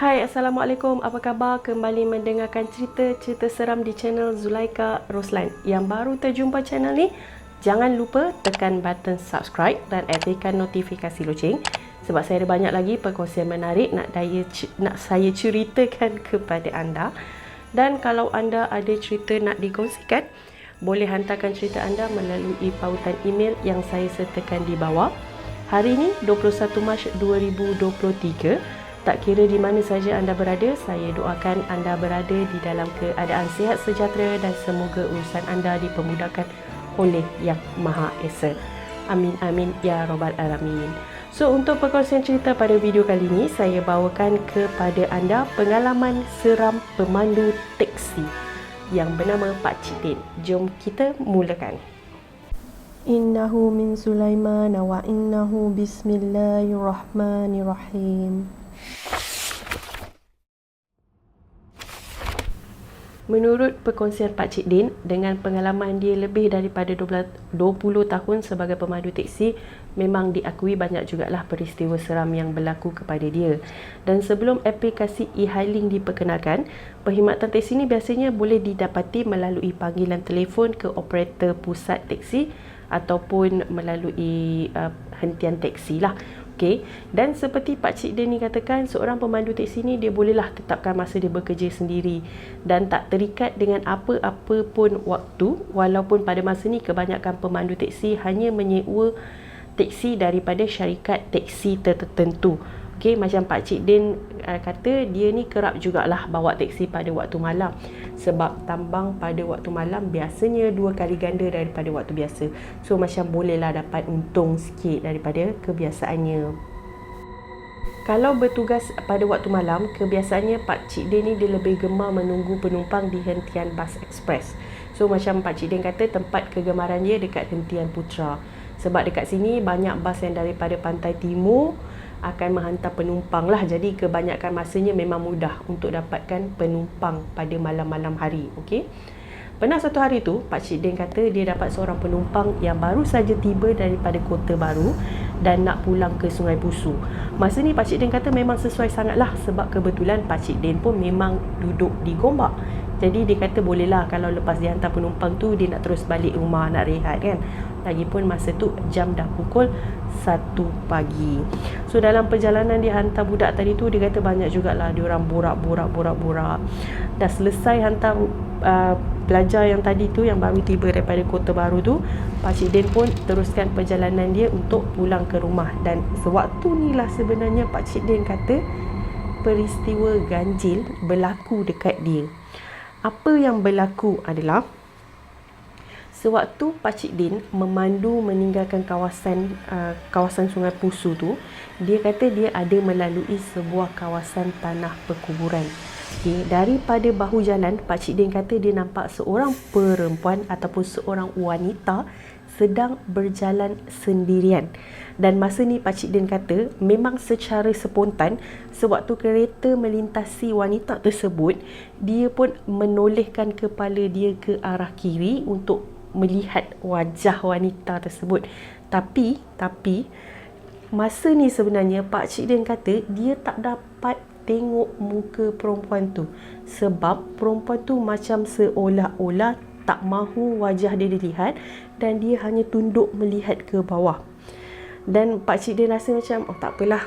Hai, Assalamualaikum. Apa khabar? Kembali mendengarkan cerita-cerita seram di channel Zulaika Roslan. Yang baru terjumpa channel ni, jangan lupa tekan button subscribe dan aktifkan notifikasi loceng. Sebab saya ada banyak lagi perkongsian menarik nak saya ceritakan kepada anda. Dan kalau anda ada cerita nak dikongsikan, boleh hantarkan cerita anda melalui pautan email yang saya sertakan di bawah. Hari ini 21 Mac 2023. Tak kira di mana saja anda berada, saya doakan anda berada di dalam keadaan sihat sejahtera dan semoga urusan anda dipermudahkan oleh Yang Maha Esa. Amin amin ya rabbal alamin. So, untuk perkongsian cerita pada video kali ini, saya bawakan kepada anda pengalaman seram pemandu teksi yang bernama Pak Cik Din. Jom kita mulakan. Innahu min Sulaiman wa innahu bismillahirrahmanirrahim. Menurut perkongsian Pak Cik Din, dengan pengalaman dia lebih daripada 20 tahun sebagai pemandu teksi, memang diakui banyak jugalah peristiwa seram yang berlaku kepada dia. Dan sebelum aplikasi e-hailing diperkenalkan, perkhidmatan teksi ni biasanya boleh didapati melalui panggilan telefon ke operator pusat teksi ataupun melalui hentian teksi lah. Okay. Dan seperti Pak Cik Din ni katakan, seorang pemandu teksi ni dia bolehlah tetapkan masa dia bekerja sendiri dan tak terikat dengan apa-apa pun waktu, walaupun pada masa ni kebanyakan pemandu teksi hanya menyewa teksi daripada syarikat teksi tertentu. Okay, macam Pak Cik Din kata, dia ni kerap jugalah bawa teksi pada waktu malam sebab tambang pada waktu malam biasanya 2 kali ganda daripada waktu biasa. So macam bolehlah dapat untung sikit daripada kebiasaannya. Kalau bertugas pada waktu malam, kebiasaannya Pak Cik Din ni dia lebih gemar menunggu penumpang di hentian bas ekspres. So macam Pak Cik Din kata, tempat kegemaran dia dekat hentian Putra. Sebab dekat sini banyak bas yang daripada pantai timur akan menghantar penumpang lah. Jadi kebanyakan masanya memang mudah untuk dapatkan penumpang pada malam-malam hari. Okey. Pernah satu hari tu, Pak Cik Din kata dia dapat seorang penumpang yang baru saja tiba daripada Kota Baru dan nak pulang ke Sungai Busu. Masa ni Pak Cik Din kata memang sesuai sangatlah sebab kebetulan Pak Cik Din pun memang duduk di Gombak. Jadi dia kata bolehlah kalau lepas dia hantar penumpang tu dia nak terus balik rumah nak rehat kan. Lagipun masa tu jam dah pukul 1 pagi. So dalam perjalanan dia hantar budak tadi tu, dia kata banyak jugalah dia orang borak. Dah selesai hantar pelajar yang tadi tu yang baru tiba daripada Kota Baru tu, Pak Cik Din pun teruskan perjalanan dia untuk pulang ke rumah. Dan sewaktu ni lah sebenarnya Pak Cik Din kata peristiwa ganjil berlaku dekat dia. Apa yang berlaku adalah sewaktu Pak Cik Din memandu meninggalkan kawasan Sungai Pusu tu, dia kata dia ada melalui sebuah kawasan tanah perkuburan. Okay, daripada bahu jalan, Pak Cik Din kata dia nampak seorang perempuan ataupun seorang wanita sedang berjalan sendirian. Dan masa ni Pak Cik Din kata memang secara spontan, sewaktu kereta melintasi wanita tersebut, dia pun menolehkan kepala dia ke arah kiri untuk melihat wajah wanita tersebut. Tapi masa ni sebenarnya Pak Cik Din kata dia tak dapat tengok muka perempuan tu sebab perempuan tu macam seolah-olah tak mahu wajah dia dilihat dan dia hanya tunduk melihat ke bawah. Dan Pak Cik Din rasa macam tak apalah,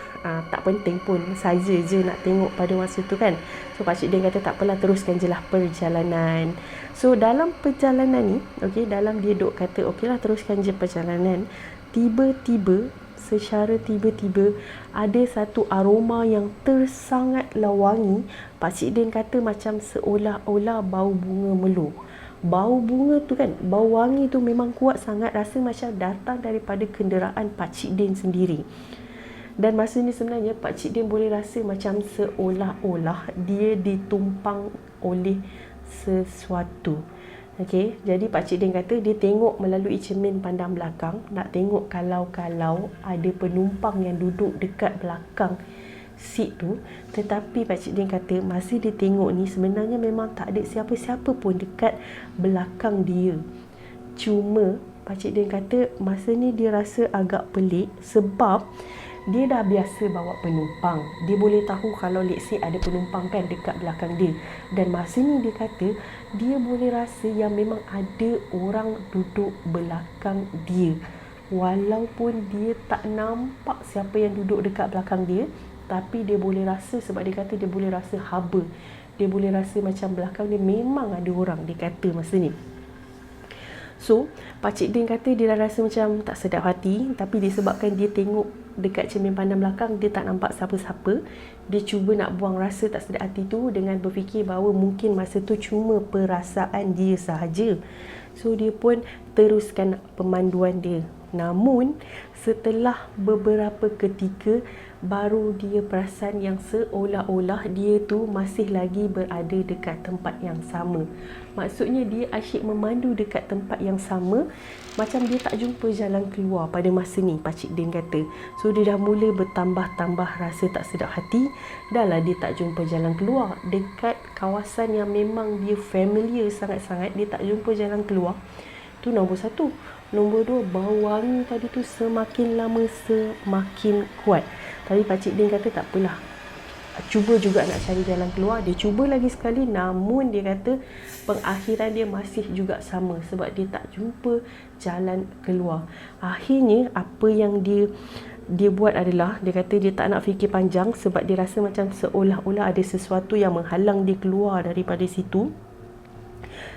tak penting pun, saja je nak tengok pada masa tu kan. So Pak Cik Din kata tak apalah, teruskan je lah perjalanan. So dalam perjalanan ni, dalam dia duk kata okeylah teruskan je perjalanan, secara tiba-tiba ada satu aroma yang tersangatlah wangi. Pak Cik Din kata macam seolah-olah bau bunga melu. Bau bunga tu kan, bau wangi tu memang kuat sangat, rasa macam datang daripada kenderaan Pak Cik Din sendiri. Dan masa ni sebenarnya Pak Cik Din boleh rasa macam seolah-olah dia ditumpang oleh sesuatu. Okey, jadi Pak Cik Din kata dia tengok melalui cermin pandang belakang, nak tengok kalau ada penumpang yang duduk dekat belakang seat tu. Tetapi Pak Cik Din kata masa dia tengok ni sebenarnya memang tak ada siapa-siapa pun dekat belakang dia. Cuma Pak Cik Din kata masa ni dia rasa agak pelik sebab dia dah biasa bawa penumpang. Dia boleh tahu kalau let's say ada penumpang kan dekat belakang dia. Dan masa ni dia kata dia boleh rasa yang memang ada orang duduk belakang dia. Walaupun dia tak nampak siapa yang duduk dekat belakang dia, tapi dia boleh rasa, sebab dia kata dia boleh rasa haba. Dia boleh rasa macam belakang dia memang ada orang, dia kata masa ni. So, Pakcik Din kata dia dah rasa macam tak sedap hati, tapi disebabkan dia tengok dekat cermin pandang belakang, dia tak nampak siapa-siapa. Dia cuba nak buang rasa tak sedap hati tu dengan berfikir bahawa mungkin masa tu cuma perasaan dia sahaja. So, dia pun teruskan pemanduan dia. Namun, setelah beberapa ketika, baru dia perasan yang seolah-olah dia tu masih lagi berada dekat tempat yang sama. Maksudnya dia asyik memandu dekat tempat yang sama, macam dia tak jumpa jalan keluar pada masa ni, Pakcik Din kata. So dia dah mula bertambah-tambah rasa tak sedap hati. Dah lah dia tak jumpa jalan keluar. Dekat kawasan yang memang dia familiar sangat-sangat, dia tak jumpa jalan keluar. Tu nombor satu. Nombor dua, bau wangi tadi tu semakin lama semakin kuat. Tapi Pakcik Din kata tak apalah, cuba juga nak cari jalan keluar. Dia cuba lagi sekali, namun dia kata pengakhiran dia masih juga sama, sebab dia tak jumpa jalan keluar. Akhirnya apa yang dia buat adalah, dia kata dia tak nak fikir panjang, sebab dia rasa macam seolah-olah ada sesuatu yang menghalang dia keluar daripada situ.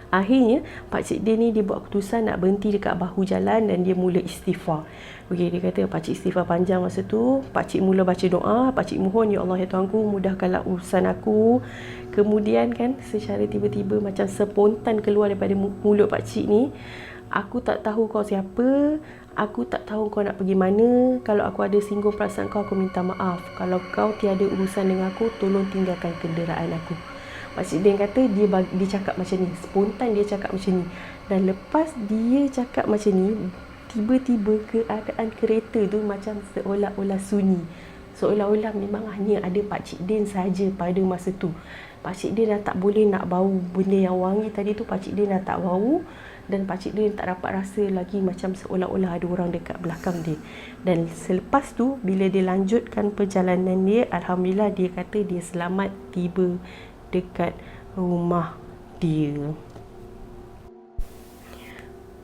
Akhirnya Pakcik Din ni dia buat keputusan nak berhenti dekat bahu jalan dan dia mula istighfar. Okey, dia kata Pakcik istighfar panjang masa tu. Pakcik mula baca doa, Pakcik mohon, ya Allah ya Tuanku, mudahkanlah urusan aku. Kemudian kan secara tiba-tiba macam spontan keluar daripada mulut Pakcik ni, aku tak tahu kau siapa, aku tak tahu kau nak pergi mana. Kalau aku ada singgung perasaan kau, aku minta maaf. Kalau kau tiada urusan dengan aku, tolong tinggalkan kenderaan aku. Pakcik Din kata dia cakap macam ni, spontan dia cakap macam ni. Dan lepas dia cakap macam ni, tiba-tiba keadaan kereta tu macam seolah-olah sunyi. Seolah-olah memang hanya ada Pakcik Din saja pada masa tu. Pakcik Din dah tak boleh nak bau benda yang wangi tadi tu, Pakcik Din dah tak bau. Dan Pakcik Din tak dapat rasa lagi macam seolah-olah ada orang dekat belakang dia. Dan selepas tu, bila dia lanjutkan perjalanan dia, Alhamdulillah dia kata dia selamat tiba dekat rumah dia.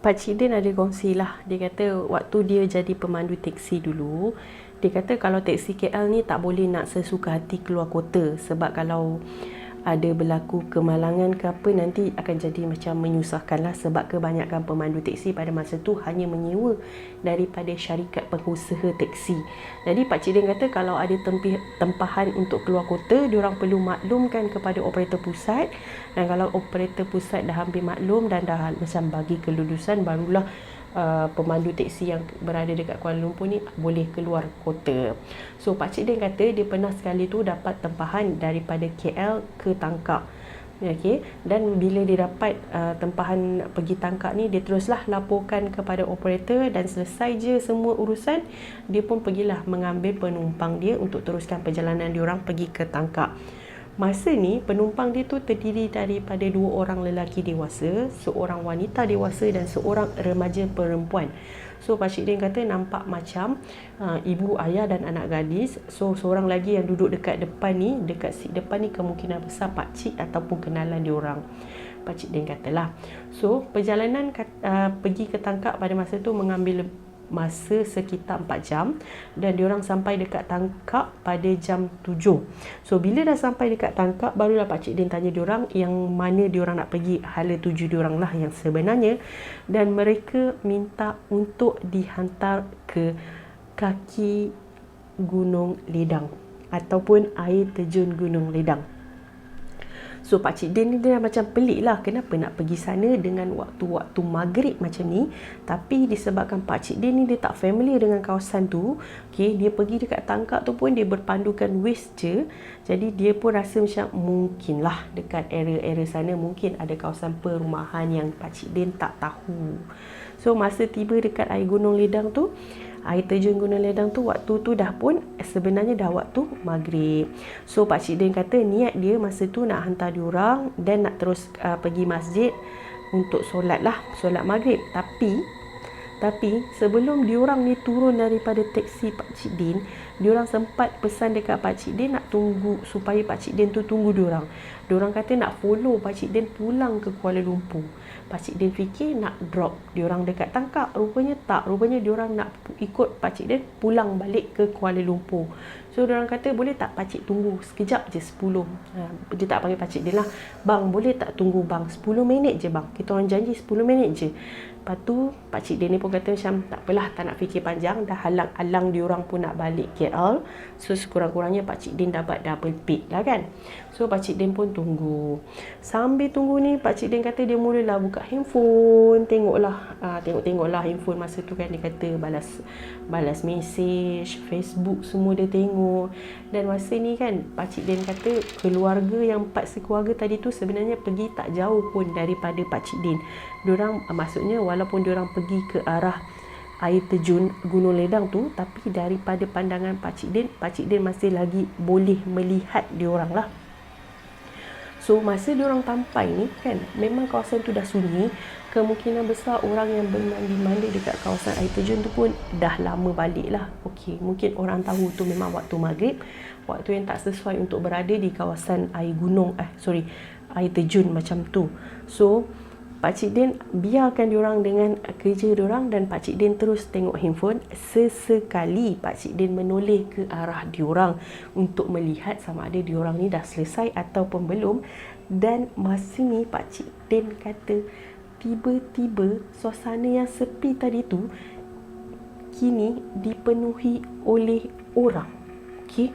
Pakcik Din ada kongsi lah. Dia kata waktu dia jadi pemandu teksi dulu, dia kata kalau teksi KL ni tak boleh nak sesuka hati keluar kota, sebab kalau ada berlaku kemalangan ke apa, nanti akan jadi macam menyusahkan lah, sebab kebanyakan pemandu teksi pada masa tu hanya menyewa daripada syarikat pengusaha teksi. Jadi Pakcik Din kata kalau ada tempahan untuk keluar kota, diorang perlu maklumkan kepada operator pusat, dan kalau operator pusat dah hampir maklum dan dah macam bagi kelulusan, barulah pemandu teksi yang berada dekat Kuala Lumpur ni boleh keluar kota. So Pakcik Din kata dia pernah sekali tu dapat tempahan daripada KL ke Tangkak. Okay. Dan bila dia dapat tempahan pergi Tangkak ni, dia teruslah laporkan kepada operator, dan selesai je semua urusan, dia pun pergilah mengambil penumpang dia untuk teruskan perjalanan diorang pergi ke Tangkak. Masa ni penumpang dia tu terdiri daripada 2 orang lelaki dewasa, seorang wanita dewasa dan seorang remaja perempuan. So Pakcik Din kata nampak macam ibu, ayah dan anak gadis. So seorang lagi yang duduk dekat depan ni, dekat seat depan ni, kemungkinan besar pakcik ataupun kenalan diorang. Pakcik Din katalah. So perjalanan pergi ke Tangkak pada masa tu mengambil masa sekitar 4 jam, dan diorang sampai dekat Tangkak pada jam 7. So bila dah sampai dekat Tangkak, barulah Pakcik Din tanya diorang yang mana diorang nak pergi, hala tuju diorang lah yang sebenarnya, dan mereka minta untuk dihantar ke kaki Gunung Ledang ataupun air terjun Gunung Ledang. So Pakcik Din ni dia macam pelik lah, kenapa nak pergi sana dengan waktu-waktu maghrib macam ni. Tapi disebabkan Pakcik Din ni dia tak familiar dengan kawasan tu, okay, dia pergi dekat Tangkak tu pun dia berpandukan Waze je. Jadi dia pun rasa macam mungkin lah dekat area-area sana mungkin ada kawasan perumahan yang Pakcik Din tak tahu. So masa tiba dekat air Gunung Ledang tu, air terjun Gunung Ledang tu, waktu tu dah pun sebenarnya dah waktu maghrib. So Pakcik Din kata niat dia masa tu nak hantar diorang dan nak terus pergi masjid untuk solat lah, solat maghrib. Tapi sebelum diorang ni turun daripada teksi Pakcik Din, diorang sempat pesan dekat Pakcik Din nak tunggu, supaya Pakcik Din tu tunggu diorang. Diorang kata nak follow Pakcik Din pulang ke Kuala Lumpur. Pakcik Din fikir nak drop diorang dekat Tangkak. Rupanya tak. Rupanya diorang nak ikut Pakcik Din pulang balik ke Kuala Lumpur. So diorang kata boleh tak Pakcik tunggu sekejap je 10. Dia tak panggil Pakcik Din lah. Bang boleh tak tunggu bang 10 minit je bang. Kita orang janji 10 minit je. Lepas tu Pakcik Din ni pun kata macam tak apalah, tak nak fikir panjang. Dah halang-halang diorang pun nak balik KL. So sekurang-kurangnya Pakcik Din dapat double pick lah kan. So Pakcik Din pun tunggu. Sambil tunggu ni Pakcik Din kata dia mulalah buka handphone. Tengoklah handphone masa tu kan. Dia kata balas mesej, Facebook semua dia tengok. Dan masa ni kan Pakcik Din kata keluarga yang 4 sekeluarga tadi tu sebenarnya pergi tak jauh pun daripada Pakcik Din. Diorang maksudnya walaupun diorang pergi ke arah air terjun Gunung Ledang tu, tapi daripada pandangan Pakcik Din masih lagi boleh melihat diorang lah. So masa diorang sampai ni kan, memang kawasan tu dah sunyi. Kemungkinan besar orang yang bermandi-mandi dekat kawasan air terjun tu pun dah lama balik lah. Okey, mungkin orang tahu tu memang waktu maghrib, waktu yang tak sesuai untuk berada di kawasan air air terjun macam tu. So Pakcik Din biarkan diorang dengan kerja diorang dan Pakcik Din terus tengok handphone. Sesekali Pakcik Din menoleh ke arah diorang untuk melihat sama ada diorang ni dah selesai ataupun belum. Dan masa ni Pakcik Din kata tiba-tiba suasana yang sepi tadi tu kini dipenuhi oleh orang. Okey,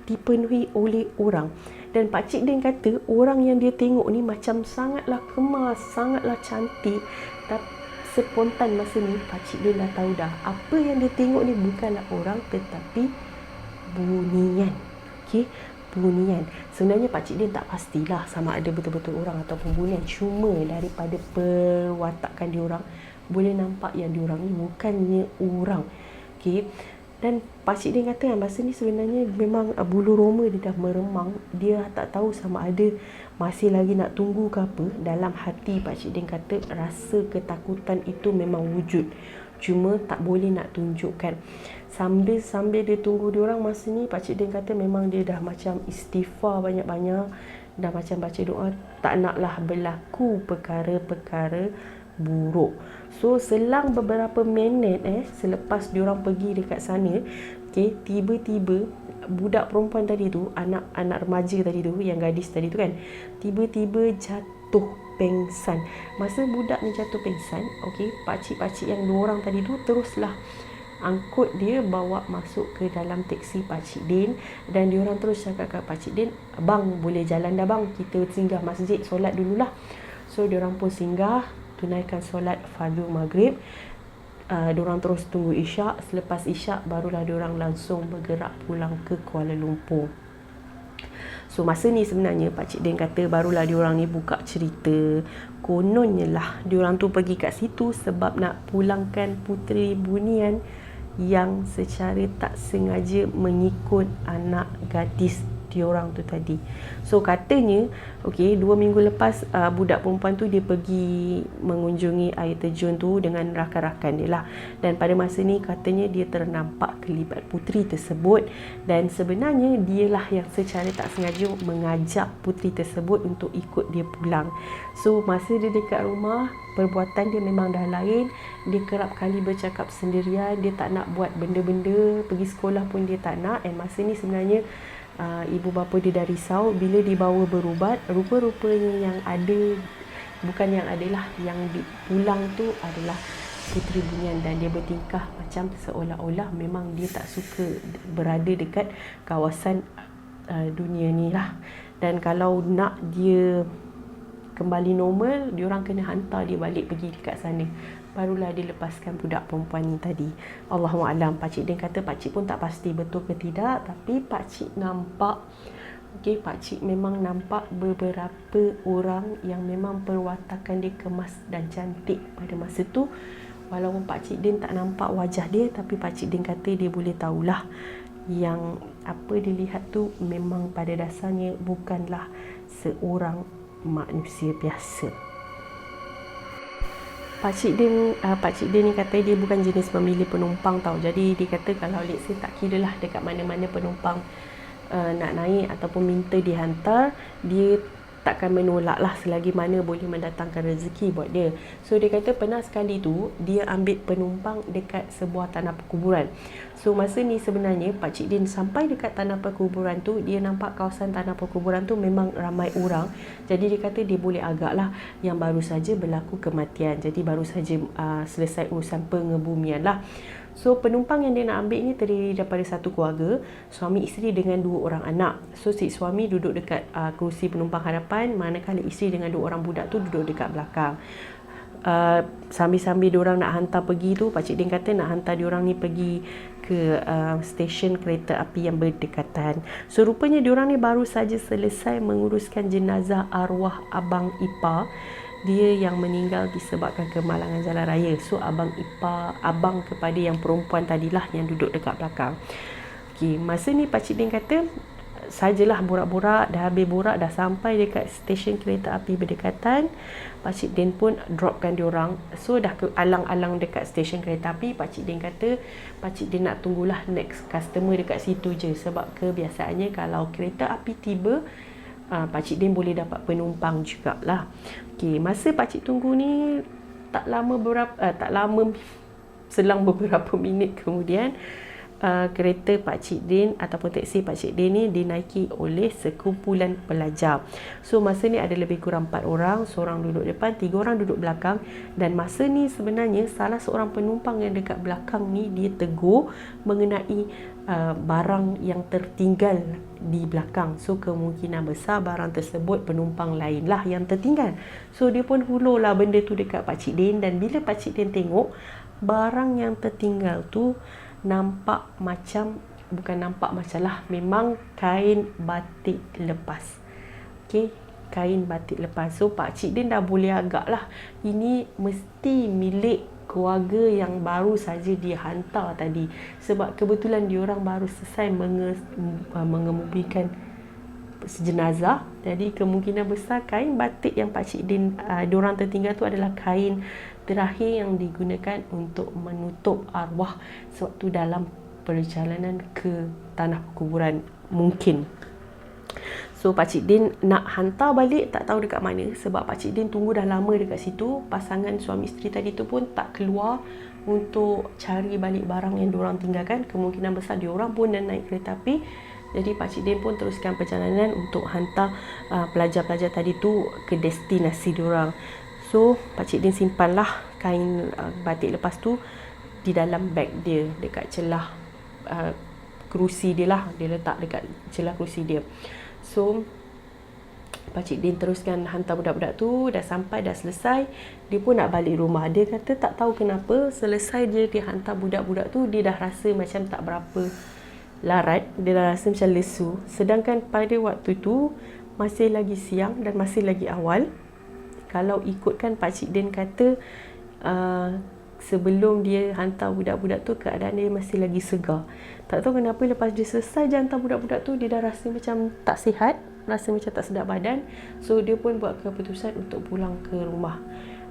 dipenuhi oleh orang. Dan Pakcik Din kata orang yang dia tengok ni macam sangatlah kemas, sangatlah cantik. Tapi spontan masa ni Pakcik Din dah tahu dah apa yang dia tengok ni bukanlah orang tetapi bunian. Okey, bunian. Sebenarnya Pakcik Din tak pastilah sama ada betul-betul orang ataupun bunian. Cuma daripada perwatakan diorang boleh nampak yang diorang ni bukannya orang. Okey. Dan Pakcik Din kata masa ni sebenarnya memang bulu roma dia dah meremang. Dia tak tahu sama ada masih lagi nak tunggu ke apa. Dalam hati Pakcik Din kata rasa ketakutan itu memang wujud. Cuma tak boleh nak tunjukkan. Sambil dia tunggu diorang masa ni, Pakcik Din kata memang dia dah macam istighfar banyak-banyak. Dah macam baca doa, tak naklah berlaku perkara-perkara buruk. So selang beberapa minit selepas diorang pergi dekat sana, tiba-tiba budak perempuan tadi tu, anak remaja tadi tu, yang gadis tadi tu kan, tiba-tiba jatuh pengsan. Masa budak ni jatuh pengsan, pakcik-pakcik yang 2 orang tadi tu teruslah angkut dia, bawa masuk ke dalam teksi Pakcik Din. Dan diorang terus cakap kat Pakcik Din, bang boleh jalan dah bang, kita singgah masjid solat dululah. So diorang pun singgah, tunaikan solat fardu maghrib. Diorang terus tunggu isyak. Selepas isyak barulah diorang langsung bergerak pulang ke Kuala Lumpur. So masa ni sebenarnya Pakcik Din kata barulah diorang ni buka cerita. Kononnya lah diorang tu pergi kat situ sebab nak pulangkan puteri bunian yang secara tak sengaja mengikut anak gadis diorang tu tadi. So katanya 2 minggu lepas budak perempuan tu dia pergi mengunjungi air terjun tu dengan rakan-rakan dia lah. Dan pada masa ni katanya dia ternampak kelibat puteri tersebut. Dan sebenarnya dialah yang secara tak sengaja mengajak puteri tersebut untuk ikut dia pulang. So masa dia dekat rumah, perbuatan dia memang dah lain. Dia kerap kali bercakap sendirian. Dia tak nak buat benda-benda. Pergi sekolah pun dia tak nak. Dan masa ni sebenarnya ibu bapa dia dah risau bila dibawa berubat. Rupa-rupanya yang ada, bukan yang adalah, yang pulang tu adalah puteri bunian. Dan dia bertingkah macam seolah-olah memang dia tak suka berada dekat kawasan dunia ni lah. Dan kalau nak dia kembali normal, diorang kena hantar dia balik pergi dekat sana, barulah dia lepaskan budak perempuan ni tadi. Allahuakbar. Pakcik Din kata pakcik pun tak pasti betul ke tidak, tapi pakcik nampak, pakcik memang nampak beberapa orang yang memang perwatakan dia kemas dan cantik pada masa tu. Walaupun Pakcik Din tak nampak wajah dia, tapi Pakcik Din kata dia boleh tahulah yang apa dia lihat tu memang pada dasarnya bukanlah seorang manusia biasa. Pakcik Din ni kata dia bukan jenis memilih penumpang tau. Jadi dia kata kalau let's say tak kira lah dekat mana-mana penumpang nak naik ataupun minta dihantar, dia takkan menolak lah selagi mana boleh mendatangkan rezeki buat dia. So dia kata pernah sekali tu dia ambil penumpang dekat sebuah tanah perkuburan. So masa ni sebenarnya Pakcik Din sampai dekat tanah perkuburan tu, dia nampak kawasan tanah perkuburan tu memang ramai orang. Jadi dia kata dia boleh agak lah yang baru saja berlaku kematian. Jadi baru saja selesai urusan pengebumian lah. So penumpang yang dia nak ambil ni terdiri daripada satu keluarga, suami isteri dengan 2 orang anak. So si suami duduk dekat kerusi penumpang hadapan, manakala isteri dengan 2 orang budak tu duduk dekat belakang. Sambil-sambil diorang nak hantar pergi tu, Pakcik Din kata nak hantar diorang ni pergi ke stesen kereta api yang berdekatan. So rupanya diorang ni baru saja selesai menguruskan jenazah arwah abang ipar dia yang meninggal disebabkan kemalangan jalan raya. So abang kepada yang perempuan tadilah yang duduk dekat belakang. Okey, masa ni Pakcik Din kata sajalah borak-borak, dah habis borak, dah sampai dekat stesen kereta api berdekatan. Pakcik Din pun dropkan diorang. So dah ke alang-alang dekat stesen kereta api, Pakcik Din kata Pakcik Din nak tunggulah next customer dekat situ je. Sebab kebiasaannya kalau kereta api tiba, Pakcik Din boleh dapat penumpang jugalah. Okey, masa Pakcik tunggu ni tak lama selang beberapa minit kemudian kereta Pakcik Din ataupun teksi Pakcik Din ni dinaiki oleh sekumpulan pelajar. So masa ni ada lebih kurang 4 orang, seorang duduk depan, 3 orang duduk belakang. Dan masa ni sebenarnya salah seorang penumpang yang dekat belakang ni dia tegur mengenai barang yang tertinggal di belakang. So kemungkinan besar barang tersebut penumpang lain lah yang tertinggal. So dia pun hulurlah benda tu dekat Pakcik Din. Dan bila Pakcik Din tengok, barang yang tertinggal tu memang kain batik lepas. Okey, kain batik lepas. So Pakcik Din dah boleh agak lah, ini mesti milik keluarga yang baru saja dia hantar tadi. Sebab kebetulan diorang baru selesai mengemumikan jenazah. Jadi kemungkinan besar kain batik yang Pakcik Din diorang tertinggal tu adalah kain terakhir yang digunakan untuk menutup arwah sewaktu dalam perjalanan ke tanah perkuburan mungkin. So Pakcik Din nak hantar balik tak tahu dekat mana, sebab Pakcik Din tunggu dah lama dekat situ. Pasangan suami isteri tadi tu pun tak keluar untuk cari balik barang yang diorang tinggalkan. Kemungkinan besar diorang pun dah naik kereta api. Jadi Pakcik Din pun teruskan perjalanan untuk hantar pelajar-pelajar tadi tu ke destinasi diorang. So Pakcik Din simpanlah kain batik lepas tu di dalam beg dia, dekat celah kerusi dia lah. Dia letak dekat celah kerusi dia. So Pakcik Din teruskan hantar budak-budak tu. Dah sampai, dah selesai, dia pun nak balik rumah. Dia kata tak tahu kenapa selesai dia hantar budak-budak tu, dia dah rasa macam tak berapa larat. Dia dah rasa macam lesu. Sedangkan pada waktu tu masih lagi siang dan masih lagi awal. Kalau ikutkan Pakcik Din kata sebelum dia hantar budak-budak tu, keadaan dia masih lagi segar. Tak tahu kenapa lepas dia selesai je hantar budak-budak tu, dia dah rasa macam tak sihat, rasa macam tak sedap badan. So dia pun buat keputusan untuk pulang ke rumah.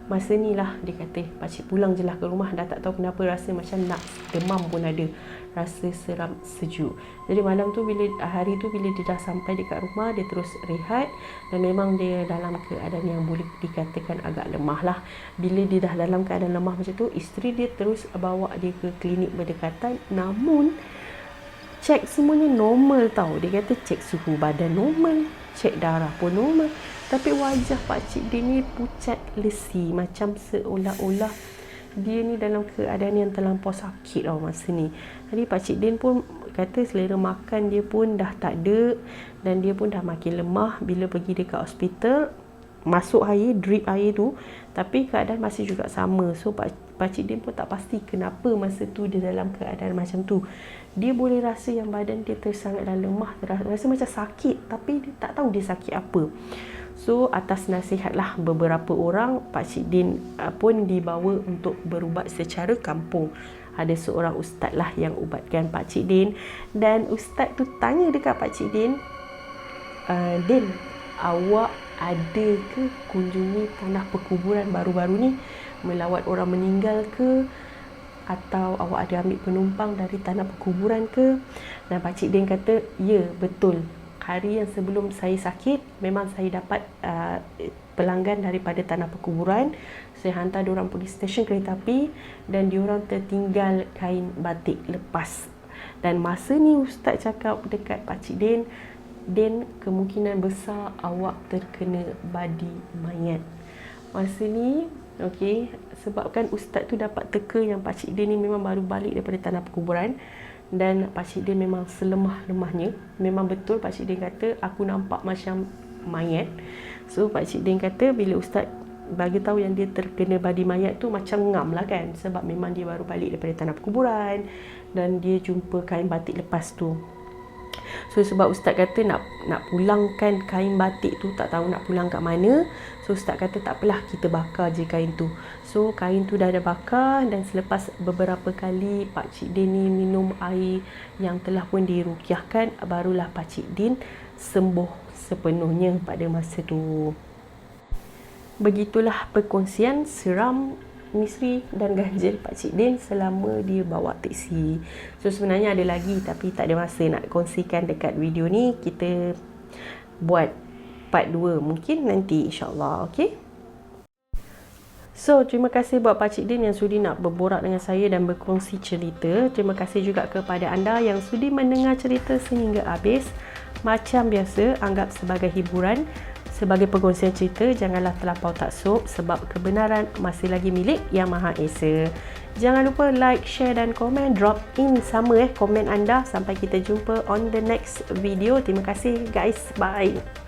Masa ni lah dia kata, Pakcik pulang je lah ke rumah. Dah tak tahu kenapa rasa macam nak demam pun ada. Rasa seram sejuk. Jadi malam tu, hari tu bila dia dah sampai dekat rumah, dia terus rehat. Dan memang dia dalam keadaan yang boleh dikatakan agak lemah lah. Bila dia dah dalam keadaan lemah macam tu, isteri dia terus bawa dia ke klinik berdekatan. Namun cek semuanya normal tau. Dia kata cek suhu badan normal, cek darah pun normal. Tapi wajah Pakcik Din ni pucat lesi, macam seolah-olah dia ni dalam keadaan yang terlampau sakit tau masa ni. Jadi Pakcik Din pun kata selera makan dia pun dah tak ada. Dan dia pun dah makin lemah. Bila pergi dekat hospital, masuk air, drip air tu, tapi keadaan masih juga sama. So Pakcik Din pun tak pasti kenapa masa tu dia dalam keadaan macam tu. Dia boleh rasa yang badan dia sangatlah lemah, rasa macam sakit, tapi dia tak tahu dia sakit apa. So atas nasihatlah beberapa orang, Pakcik Din pun dibawa untuk berubat secara kampung. Ada seorang ustaz lah yang ubatkan Pakcik Din. Dan ustaz tu tanya dekat Pakcik Din, Din, awak ada ke kunjungi tanah perkuburan baru-baru ni? melawat orang meninggal ke, atau awak ada ambil penumpang dari tanah perkuburan ke? Dan Pakcik Din kata, ya betul. Hari yang sebelum saya sakit, memang saya dapat pelanggan daripada tanah perkuburan. Saya hantar diorang pergi stesen kereta api dan diorang tertinggal kain batik lepas. Dan masa ni Ustaz cakap dekat Pakcik Din, Din, kemungkinan besar awak terkena badi mayat. Masa ni, okey, sebabkan Ustaz tu dapat teka yang Pakcik Din ni memang baru balik daripada tanah perkuburan. Dan Pakcik Din memang selemah-lemahnya. Memang betul Pakcik Din kata, aku nampak macam mayat. So Pakcik Din kata bila Ustaz bagi tahu yang dia terkena badi mayat tu, macam ngam lah kan, sebab memang dia baru balik daripada tanah perkuburan dan dia jumpa kain batik lepas tu. So sebab Ustaz kata nak pulangkan kain batik tu, tak tahu nak pulang kat mana. So Ustaz kata tak apalah, kita bakar je kain tu. So kain tu dah ada bakar, dan selepas beberapa kali Pakcik Din ni minum air yang telah pun dirukyahkan, barulah Pakcik Din sembuh sepenuhnya pada masa tu. Begitulah perkongsian seram, misteri dan ganjil Pakcik Din selama dia bawa teksi. So sebenarnya ada lagi, tapi tak ada masa nak kongsikan dekat video ni. Kita buat part 2 mungkin nanti, insyaAllah. Okay? So, terima kasih buat Pakcik Din yang sudi nak berborak dengan saya dan berkongsi cerita. Terima kasih juga kepada anda yang sudi mendengar cerita sehingga habis. Macam biasa, anggap sebagai hiburan. Sebagai perkongsian cerita, janganlah terlampau taksub sebab kebenaran masih lagi milik Yang Maha Esa. Jangan lupa like, share dan komen. Drop in sama komen anda. Sampai kita jumpa on the next video. Terima kasih guys. Bye.